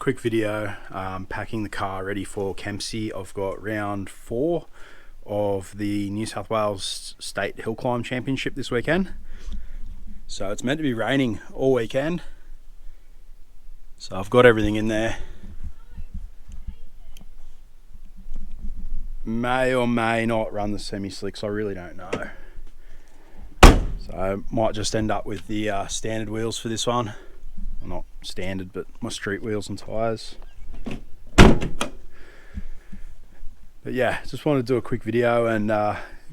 quick video packing the car ready for Kempsey. I've got round 4 of the New South Wales State Hill Climb Championship this weekend. So it's meant to be raining all weekend. So I've got everything in there. May or may not run the semi-slicks, I really don't know. So I might just end up with the standard wheels for this one. Well, not standard, but my street wheels and tyres. But yeah, just wanted to do a quick video and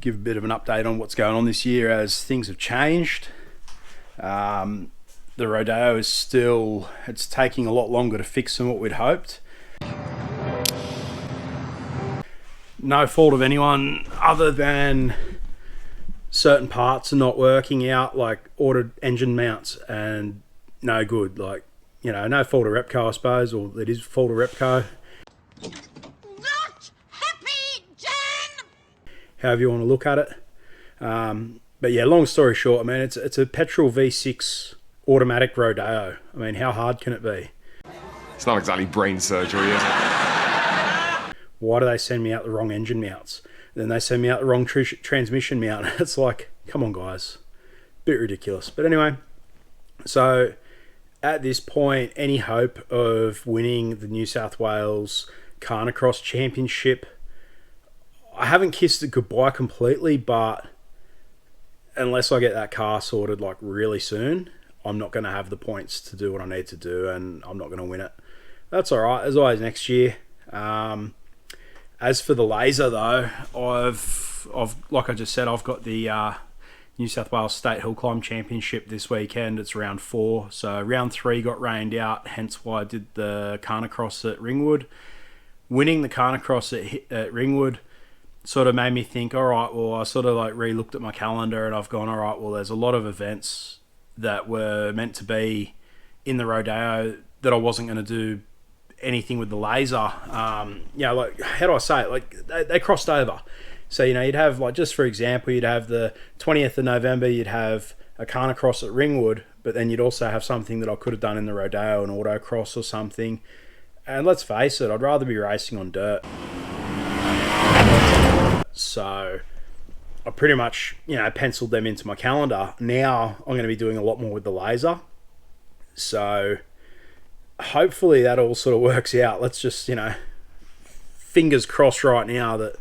give a bit of an update on what's going on this year as things have changed. The Rodeo is still, it's taking a lot longer to fix than what we'd hoped. No fault of anyone other than certain parts are not working out, like ordered engine mounts and no good. Like, you know, no fault of Repco, I suppose, or it is fault of Repco. Not happy, Jan! However you want to look at it. But yeah, long story short, I mean, it's a petrol V6 automatic Rodeo. I mean, how hard can it be? It's not exactly brain surgery, is it? Why do they send me out the wrong engine mounts? Then they send me out the wrong transmission mount. It's like, come on guys, bit ridiculous. But anyway, so at this point, any hope of winning the New South Wales Carnicross Championship, I haven't kissed it goodbye completely, but unless I get that car sorted like really soon, I'm not going to have the points to do what I need to do, and I'm not going to win it. That's all right. As always, next year. As for the laser though, I've like I just said, I've got the New South Wales State Hill Climb Championship this weekend. It's round 4, so round 3 got rained out, hence why I did the Carnicross at Ringwood. Winning the Carnicross at Ringwood sort of made me think, all right, well, I sort of like re-looked at my calendar and I've gone, all right, well, there's a lot of events that were meant to be in the Rodeo that I wasn't going to do anything with the laser. You know, like, how do I say it? Like, they crossed over. So, you know, you'd have, like, just for example, you'd have the 20th of November, you'd have a Carnicross at Ringwood, but then you'd also have something that I could have done in the Rodeo, an autocross or something. And let's face it, I'd rather be racing on dirt. So I pretty much, you know, penciled them into my calendar. Now I'm going to be doing a lot more with the laser. So hopefully that all sort of works out. Let's just, you know, fingers crossed right now that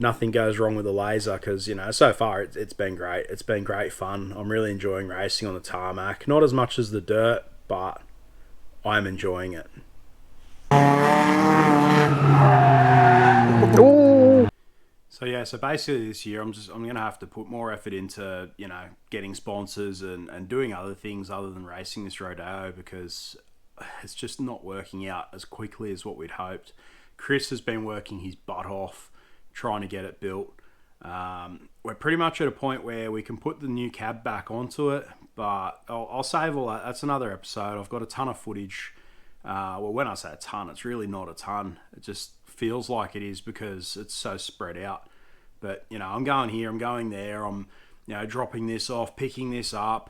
nothing goes wrong with the laser, because, you know, so far it's been great. It's been great fun. I'm really enjoying racing on the tarmac. Not as much as the dirt, but I'm enjoying it. So yeah, so basically this year I'm going to have to put more effort into, you know, getting sponsors and doing other things other than racing this Rodeo, because it's just not working out as quickly as what we'd hoped. Chris has been working his butt off trying to get it built. We're pretty much at a point where we can put the new cab back onto it, but I'll save all that. That's another episode. I've got a ton of footage. Well, when I say a ton, it's really not a ton. It just feels like it is because it's so spread out. But, you know, I'm going here, I'm going there, I'm, you know, dropping this off, picking this up,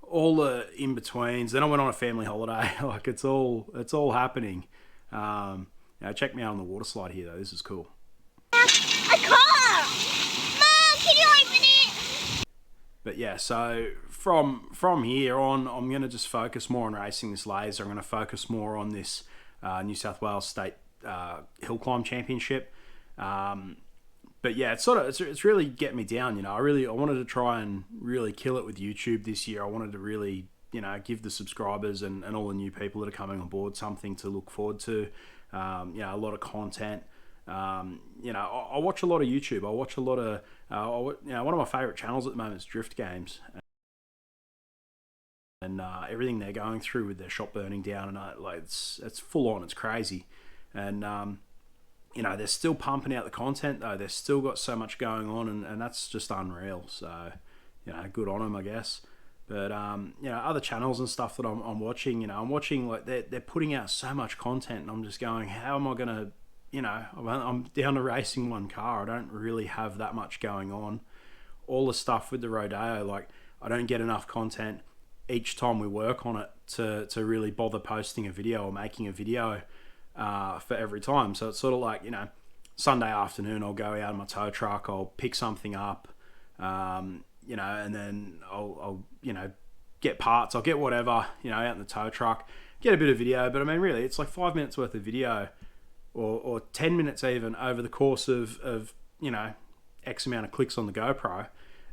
all the in-betweens. Then I went on a family holiday. Like, it's all happening. You know, check me out on the water slide here, though. This is cool. A car! Mom, can you open it? But yeah, so from here on, I'm going to just focus more on racing this laser. I'm going to focus more on this New South Wales State Hill Climb Championship. But yeah, it's really getting me down. You know, I wanted to try and really kill it with YouTube this year. I wanted to really, you know, give the subscribers and all the new people that are coming on board something to look forward to. You know, a lot of content. You know, I watch a lot of YouTube. I watch a lot of, you know, one of my favorite channels at the moment is Drift Games. And everything they're going through with their shop burning down, and like it's full on. It's crazy. And you know, they're still pumping out the content though. They've still got so much going on, and that's just unreal. So, you know, good on them, I guess. But you know, other channels and stuff that I'm watching, you know, I'm watching, like, they're putting out so much content, and I'm just going, how am I gonna, you know, I'm down to racing one car. I don't really have that much going on. All the stuff with the Rodeo, like, I don't get enough content. each time we work on it to really bother posting a video or making a video for every time. So it's sort of like, Sunday afternoon I'll go out in my tow truck, I'll pick something up, and then I'll get parts, I'll get whatever, out in the tow truck, get a bit of video. But I mean, really, it's like 5 minutes worth of video or 10 minutes even over the course of X amount of clicks on the GoPro.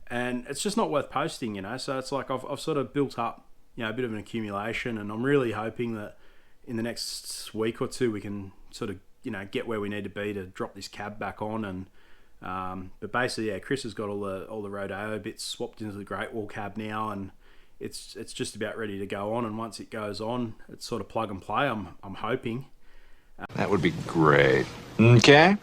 And it's just not worth posting, So it's like I've sort of built up, a bit of an accumulation, and I'm really hoping that in the next week or two we can sort of, get where we need to be to drop this cab back on. And but basically, Chris has got all the Rodeo bits swapped into the Great Wall cab now, and it's just about ready to go on. And once it goes on, it's sort of plug and play. I'm hoping. That would be great. Okay.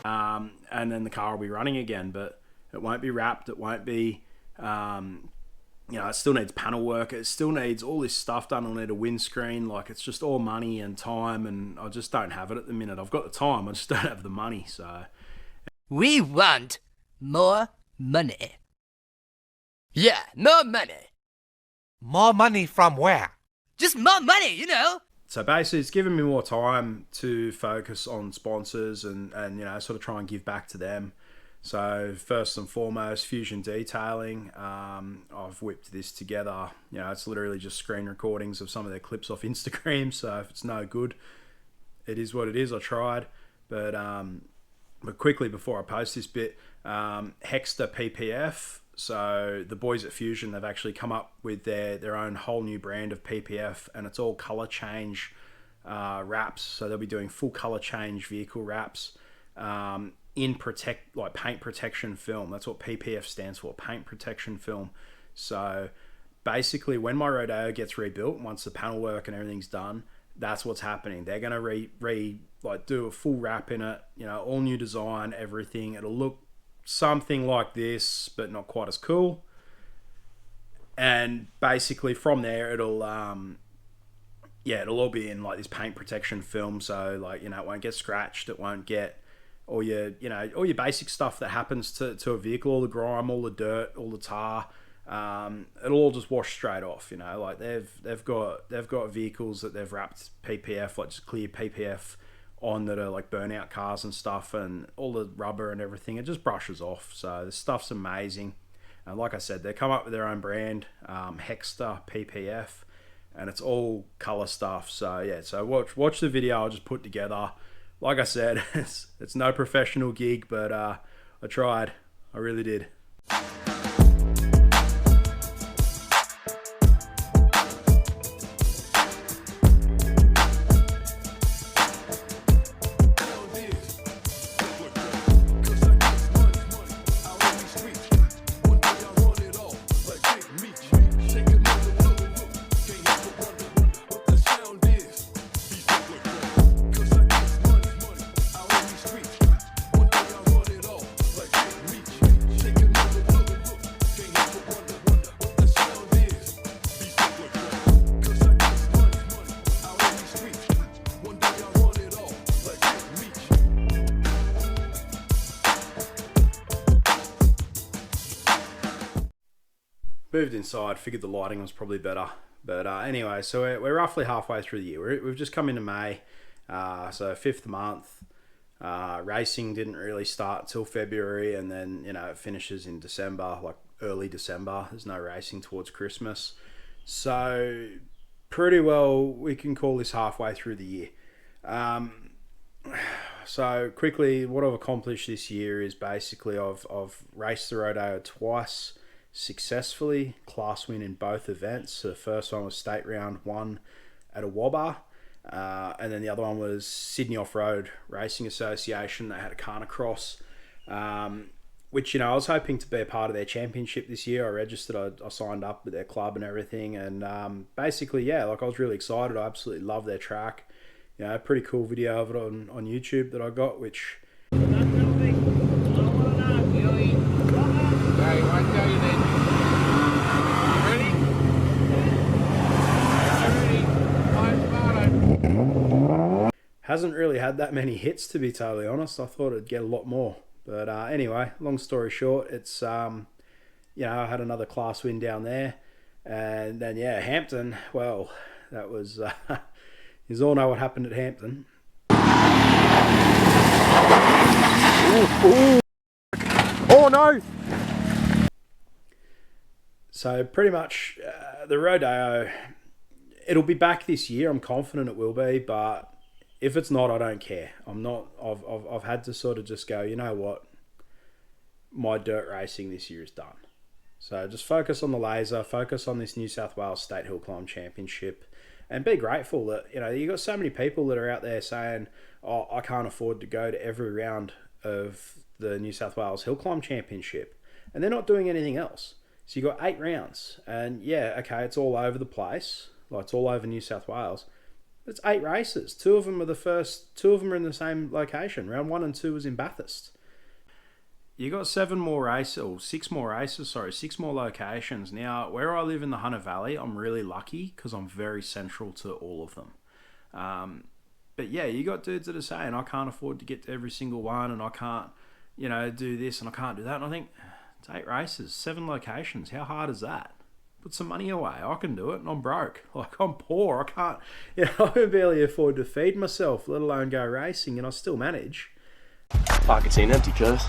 And then the car will be running again, but it won't be wrapped. It won't be, it still needs panel work. It still needs all this stuff done. I'll need a windscreen. Like, it's just all money and time, and I just don't have it at the minute. I've got the time, I just don't have the money. So we want more money. Yeah, more money. More money from where? Just more money, So basically, it's given me more time to focus on sponsors and sort of try and give back to them. So first and foremost, Fusion Detailing. I've whipped this together. It's literally just screen recordings of some of their clips off Instagram. So if it's no good, it is what it is. I tried, but quickly before I post this bit, Hexter PPF. So the boys at Fusion, they've actually come up with their own whole new brand of PPF, and it's all color change wraps. So they'll be doing full color change vehicle wraps in paint protection film. That's what PPF stands for, paint protection film. So basically, when my Rodeo gets rebuilt, once the panel work and everything's done, that's what's happening. They're gonna do a full wrap in it. All new design, everything. It'll look something like this, but not quite as cool. And basically from there, it'll all be in like this paint protection film. So it won't get scratched. It won't get all your basic stuff that happens to a vehicle, all the grime, all the dirt, all the tar. It'll all just wash straight off. Like they've got vehicles that they've wrapped PPF, like just clear PPF on, that are like burnout cars and stuff, and all the rubber and everything, it just brushes off. So the stuff's amazing. And like I said, they come up with their own brand, Hexter PPF, and it's all color stuff. So yeah, so watch the video I just put together. Like I said, it's no professional gig, but I tried. I really did. Moved inside, figured the lighting was probably better. But anyway, so we're roughly halfway through the year. We've just come into May, so 5th month. Racing didn't really start till February, and then it finishes in December, like early December. There's no racing towards Christmas. So pretty well we can call this halfway through the year. So quickly, what I've accomplished this year is basically I've raced the Rodeo twice successfully, class win in both events. So the first one was state round 1 at a Wobber, and then the other one was Sydney Off-Road Racing Association. They had a Carnicross, which I was hoping to be a part of their championship this year. I registered, I signed up with their club and everything, and basically I was really excited. I absolutely love their track. Pretty cool video of it on YouTube that I got, which hasn't really had that many hits, to be totally honest. I thought it'd get a lot more. But anyway, long story short, it's I had another class win down there, And then, yeah, Hampton, well, that was, you all know what happened at Hampton. Ooh. Oh, no! So pretty much the Rodeo, it'll be back this year. I'm confident it will be, but if it's not, I don't care. I've had to sort of just go, you know what? My dirt racing this year is done. So just focus on the laser, focus on this New South Wales State Hill Climb Championship, and be grateful that, you know, you've got so many people that are out there saying, oh, I can't afford to go to every round of the New South Wales Hill Climb Championship, and they're not doing anything else. So you've got 8 rounds, and yeah, okay, it's all over the place, like it's all over New South Wales. It's 8 races. 2 of them are in the same location. Round 1 and 2 was in Bathurst. You got 6 more races, 6 more locations. Now, where I live in the Hunter Valley, I'm really lucky because I'm very central to all of them. But yeah, you got dudes that are saying, I can't afford to get to every single one, and I can't, you know, do this and I can't do that. And I think, it's 8 races, 7 locations. How hard is that? Put some money away. I can do it, and I'm broke. Like, I'm poor. I can't, you know, I can barely afford to feed myself, let alone go racing, and I still manage. Pockets ain't empty, cuz.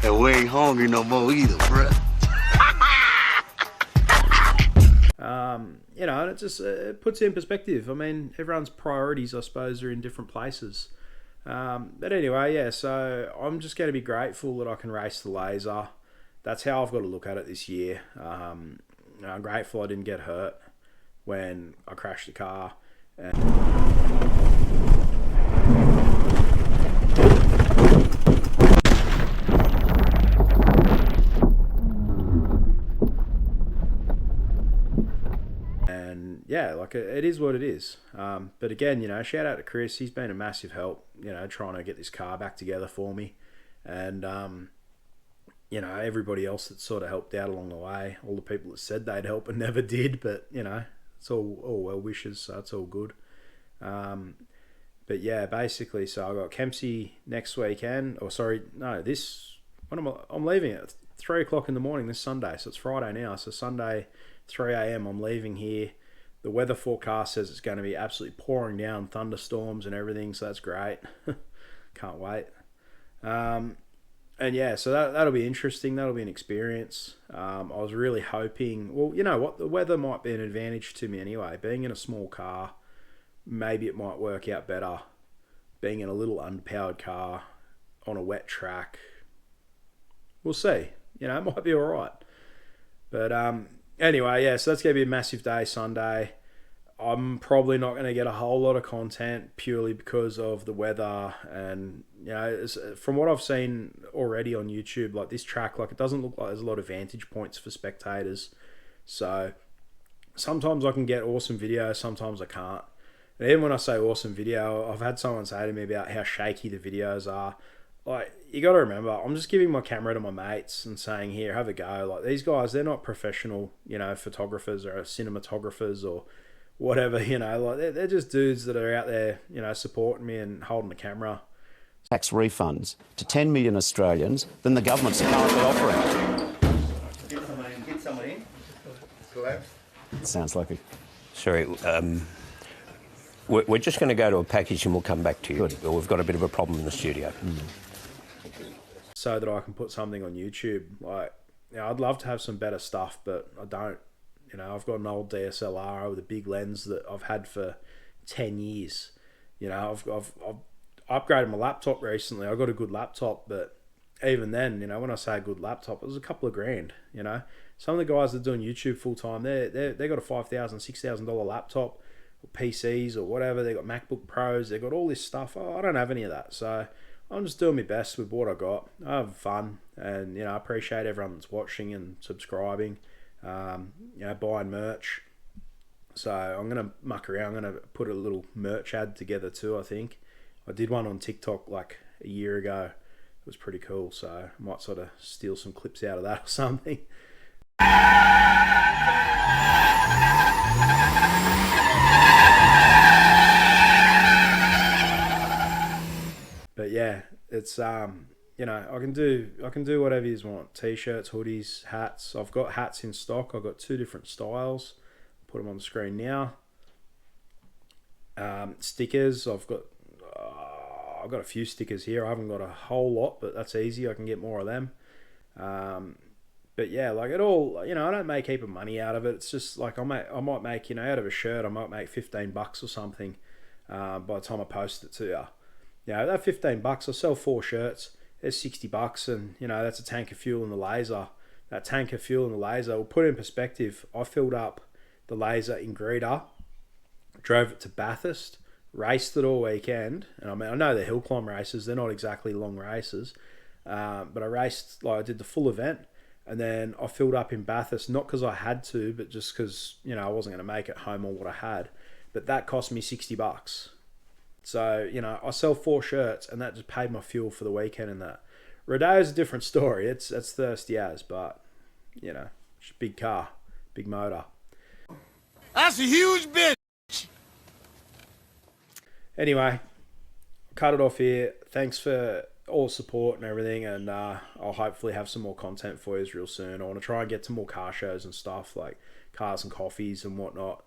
And we ain't hungry no more either, bruh. You know, and it just it puts it in perspective. I mean, everyone's priorities, I suppose, are in different places. But anyway, yeah, so I'm just going to be grateful that I can race the laser. That's how I've got to look at it this year. I'm grateful I didn't get hurt when I crashed the car. And yeah, like it is what it is. But again, you know, shout out to Chris. He's been a massive help, you know, trying to get this car back together for me. And, you know, everybody else that sort of helped out along the way, all the people that said they'd help and never did, but, you know, it's all well wishes, so it's all good. But yeah, basically, so I got Kempsey next weekend, I'm leaving at 3 o'clock in the morning this Sunday, so it's Friday now, so Sunday, 3 a.m. I'm leaving here. The weather forecast says it's going to be absolutely pouring down, thunderstorms and everything, so that's great. Can't wait. And yeah, so that'll be interesting. That'll be an experience. I was really hoping, well, you know what, the weather might be an advantage to me anyway. Being in a small car, maybe it might work out better. Being in a little underpowered car on a wet track, we'll see. You know, it might be all right. But anyway, yeah, so that's going to be a massive day Sunday. I'm probably not going to get a whole lot of content purely because of the weather. And, you know, from what I've seen already on YouTube, like this track, like it doesn't look like there's a lot of vantage points for spectators. So sometimes I can get awesome video, sometimes I can't. And even when I say awesome video, I've had someone say to me about how shaky the videos are. Like, you got to remember, I'm just giving my camera to my mates and saying, here, have a go. Like, these guys, they're not professional, you know, photographers or cinematographers or whatever, you know. Like, they're just dudes that are out there, you know, supporting me and holding the camera. Tax refunds to 10 million Australians than the government's currently offering. Get someone in. Sounds like a... Sorry, we're just going to go to a package and we'll come back to you. Good. We've got a bit of a problem in the studio. So that I can put something on YouTube. Like, you know, I'd love to have some better stuff, but I don't. You know, I've got an old DSLR with a big lens that I've had for 10 years. You know, I've upgraded my laptop recently. I got a good laptop, but even then, you know, when I say a good laptop, it was a couple of grand. You know, some of the guys that are doing YouTube full time, they got a $5,000, $6,000 laptop, or PCs or whatever. They got MacBook Pros. They got all this stuff. Oh, I don't have any of that, so I'm just doing my best with what I got. I have fun, and you know, I appreciate everyone that's watching and subscribing. You know, buying merch. So I'm gonna muck around. I'm gonna put a little merch ad together too. I think I did one on TikTok like a year ago. It was pretty cool. So I might sort of steal some clips out of that or something. But yeah, it's you know, I can do whatever you want. T-shirts, hoodies, hats. I've got hats in stock. I've got 2 different styles. Put them on the screen now. Stickers. I've got a few stickers here. I haven't got a whole lot, but that's easy. I can get more of them. But yeah, like it all, you know, I don't make a heap of money out of it. It's just like I might make, you know, out of a shirt, I might make $15 or something by the time I post it to you. You know, that $15, I sell 4 shirts. There's $60, and you know that's a tank of fuel in the laser. That tank of fuel in the laser, will put it in perspective. I filled up the laser in Greta, drove it to Bathurst, raced it all weekend. And I mean, I know they're hill climb races; they're not exactly long races, but I raced, like I did the full event, and then I filled up in Bathurst, not because I had to, but just because, you know, I wasn't going to make it home on what I had. But that cost me $60. So, you know, I sell 4 shirts, and that just paid my fuel for the weekend and that. Rodeo's a different story. It's thirsty as, but, you know, it's a big car, big motor. That's a huge bitch. Anyway, cut it off here. Thanks for all the support and everything, and I'll hopefully have some more content for you real soon. I want to try and get to more car shows and stuff, like Cars and Coffees and whatnot.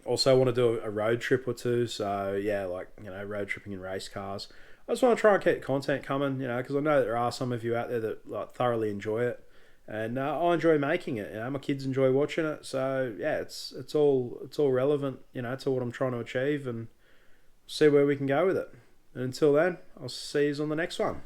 Also, I want to do a road trip or 2. So yeah, like, you know, road tripping in race cars. I just want to try and keep content coming, you know, because I know that there are some of you out there that like thoroughly enjoy it, and I enjoy making it. You know, my kids enjoy watching it. So yeah, it's all relevant, you know, to what I'm trying to achieve, and see where we can go with it. And until then, I'll see you on the next one.